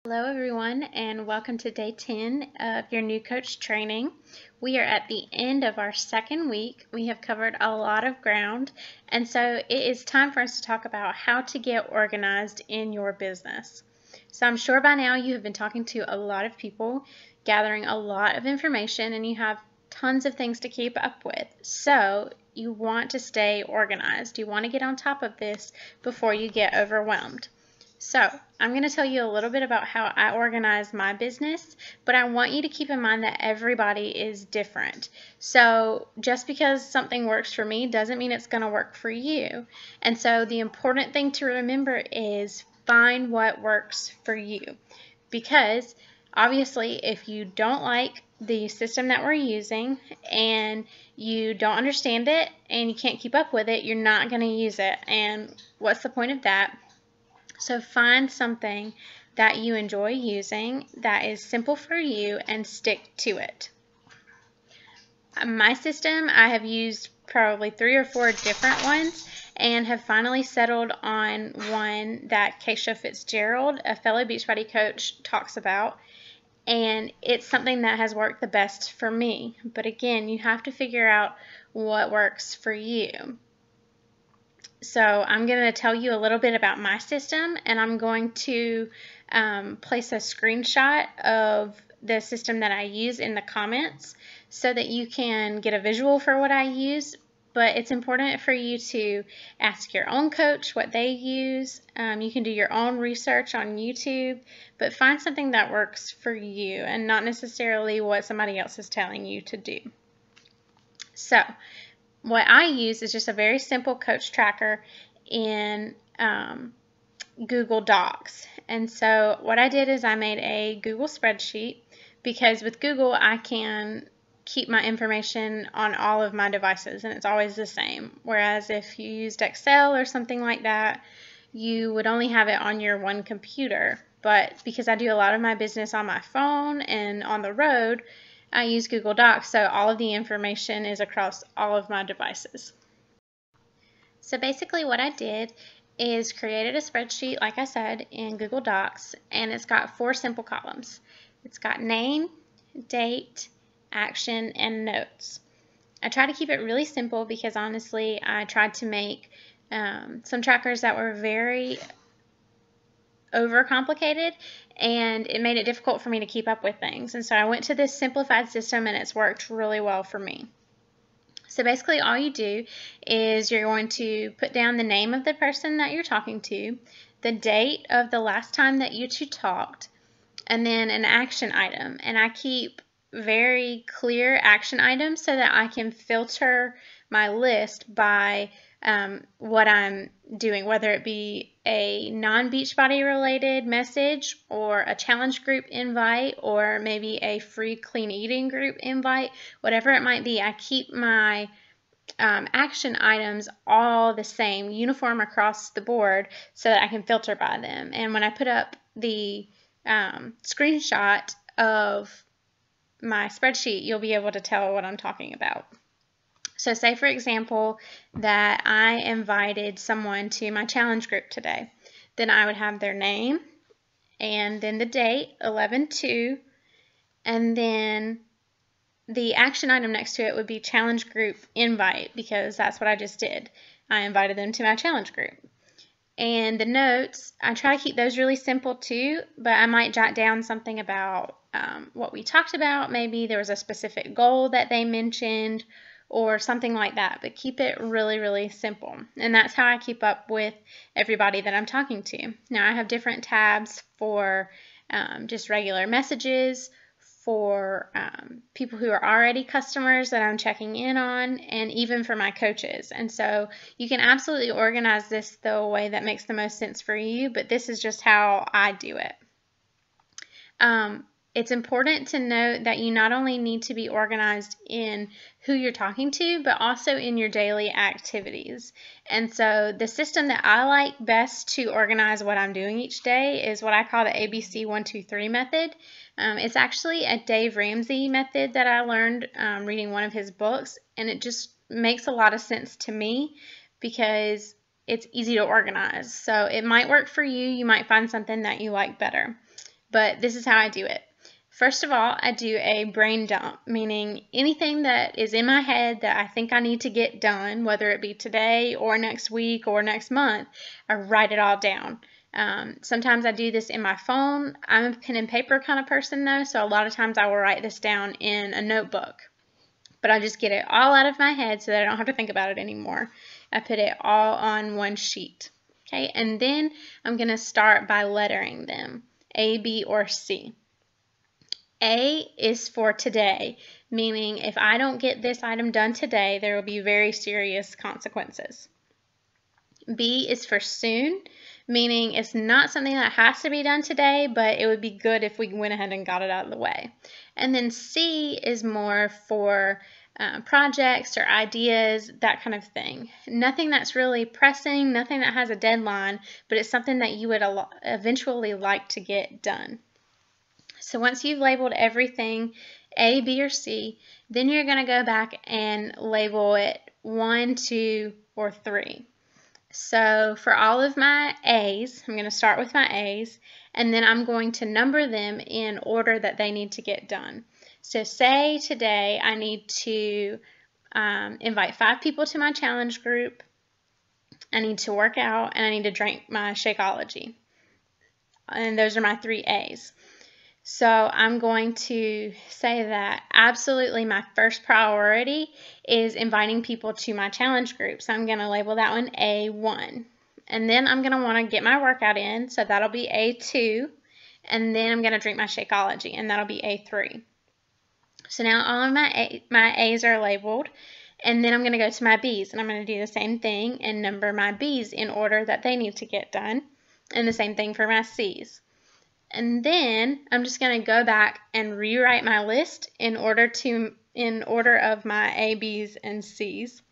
Hello everyone and welcome to day 10 of your new coach training. We are at the end of our second week. We have covered a lot of ground, and so it is time for us to talk about how to get organized in your business. So I'm sure by now you have been talking to a lot of people, gathering a lot of information, and you have tons of things to keep up with. So you want to stay organized. You want to get on top of this before you get overwhelmed. So I'm going to tell you a little bit about how I organize my business, but I want you to keep in mind that everybody is different. So just because something works for me doesn't mean it's going to work for you. And so the important thing to remember is find what works for you. Because obviously if you don't like the system that we're using and you don't understand it and you can't keep up with it, you're not going to use it. And what's the point of that? So find something that you enjoy using that is simple for you and stick to it. My system, I have used probably 3 or 4 different ones and have finally settled on one that Keisha Fitzgerald, a fellow Beachbody coach, talks about. And it's something that has worked the best for me. But again, you have to figure out what works for you. So I'm going to tell you a little bit about my system, and I'm going to place a screenshot of the system that I use in the comments so that you can get a visual for what I use. But it's important for you to ask your own coach what they use. You can do your own research on YouTube, but find something that works for you and not necessarily what somebody else is telling you to do. So what I use is just a very simple coach tracker in Google Docs. And so what I did is I made a Google spreadsheet because with Google I can keep my information on all of my devices and it's always the same. Whereas if you used Excel or something like that, you would only have it on your one computer. But because I do a lot of my business on my phone and on the road, I use Google Docs, so all of the information is across all of my devices. So basically what I did is created a spreadsheet, like I said, in Google Docs, and it's got 4 simple columns. It's got name, date, action, and notes. I try to keep it really simple because honestly I tried to make some trackers that were very overcomplicated and it made it difficult for me to keep up with things. And so I went to this simplified system and it's worked really well for me. So basically all you do is you're going to put down the name of the person that you're talking to, the date of the last time that you two talked, and then an action item. And I keep very clear action items so that I can filter my list by what I'm doing, whether it be a non-Beachbody related message or a challenge group invite or maybe a free clean eating group invite, whatever it might be. I keep my action items all the same, uniform across the board so that I can filter by them. And when I put up the screenshot of my spreadsheet, you'll be able to tell what I'm talking about. So say for example that I invited someone to my challenge group today. Then I would have their name and then the date, 11/2, and then the action item next to it would be challenge group invite because that's what I just did. I invited them to my challenge group. And the notes, I try to keep those really simple too, but I might jot down something about what we talked about. Maybe there was a specific goal that they mentioned or something like that, but keep it really, really simple. And that's how I keep up with everybody that I'm talking to. Now I have different tabs for just regular messages, for people who are already customers that I'm checking in on, and even for my coaches. And so you can absolutely organize this the way that makes the most sense for you, but this is just how I do it. It's important to note that you not only need to be organized in who you're talking to, but also in your daily activities. And so the system that I like best to organize what I'm doing each day is what I call the ABC 1, 2, 3 method. It's actually a Dave Ramsey method that I learned reading one of his books, and it just makes a lot of sense to me because it's easy to organize. So it might work for you. You might find something that you like better. but this is how I do it. First of all, I do a brain dump, meaning anything that is in my head that I think I need to get done, whether it be today or next week or next month, I write it all down. Sometimes I do this in my phone. I'm a pen and paper kind of person though, so a lot of times I will write this down in a notebook. But I just get it all out of my head so that I don't have to think about it anymore. I put it all on one sheet. Okay, and then I'm going to start by lettering them, A, B, or C. A is for today, meaning if I don't get this item done today, there will be very serious consequences. B is for soon, meaning it's not something that has to be done today, but it would be good if we went ahead and got it out of the way. And then C is more for projects or ideas, that kind of thing. Nothing that's really pressing, nothing that has a deadline, but it's something that you would eventually like to get done. So once you've labeled everything A, B, or C, then you're going to go back and label it 1, 2, or 3. So for all of my A's, I'm going to start with my A's, and then I'm going to number them in order that they need to get done. So say today I need to invite 5 people to my challenge group, I need to work out, and I need to drink my Shakeology. And those are my 3 A's. So I'm going to say that absolutely my first priority is inviting people to my challenge group. So I'm going to label that one A1. And then I'm going to want to get my workout in, so that'll be A2. And then I'm going to drink my Shakeology, and that'll be A3. So now all of my A's are labeled. And then I'm going to go to my B's, and I'm going to do the same thing and number my B's in order that they need to get done. And the same thing for my C's. And then I'm just going to go back and rewrite my list in order of my A, B's, and C's,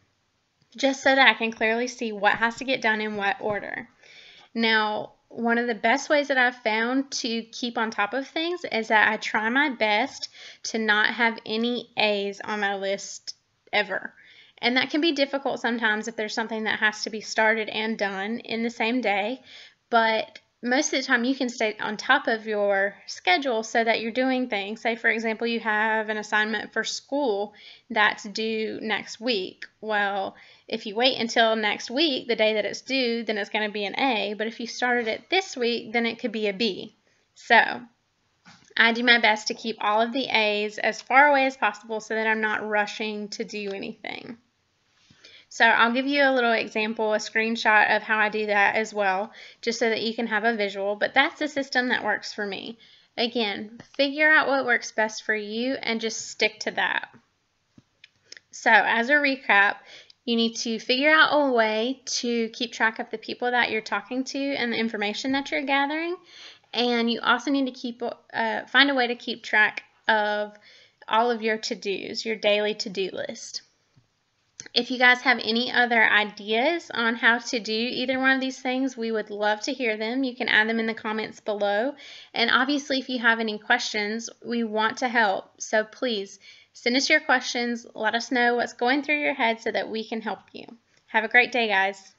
just so that I can clearly see what has to get done in what order. Now, one of the best ways that I've found to keep on top of things is that I try my best to not have any A's on my list ever. And that can be difficult sometimes if there's something that has to be started and done in the same day, but most of the time you can stay on top of your schedule so that you're doing things. Say, for example, you have an assignment for school that's due next week. Well, if you wait until next week, the day that it's due, then it's going to be an A. But if you started it this week, then it could be a B. So I do my best to keep all of the A's as far away as possible so that I'm not rushing to do anything. So I'll give you a little example, a screenshot of how I do that as well, just so that you can have a visual, but that's the system that works for me. Again, figure out what works best for you and just stick to that. So as a recap, you need to figure out a way to keep track of the people that you're talking to and the information that you're gathering, and you also need to find a way to keep track of all of your to-dos, your daily to-do list. If you guys have any other ideas on how to do either one of these things, we would love to hear them. You can add them in the comments below. And obviously, if you have any questions, we want to help. So please send us your questions. Let us know what's going through your head so that we can help you. Have a great day, guys.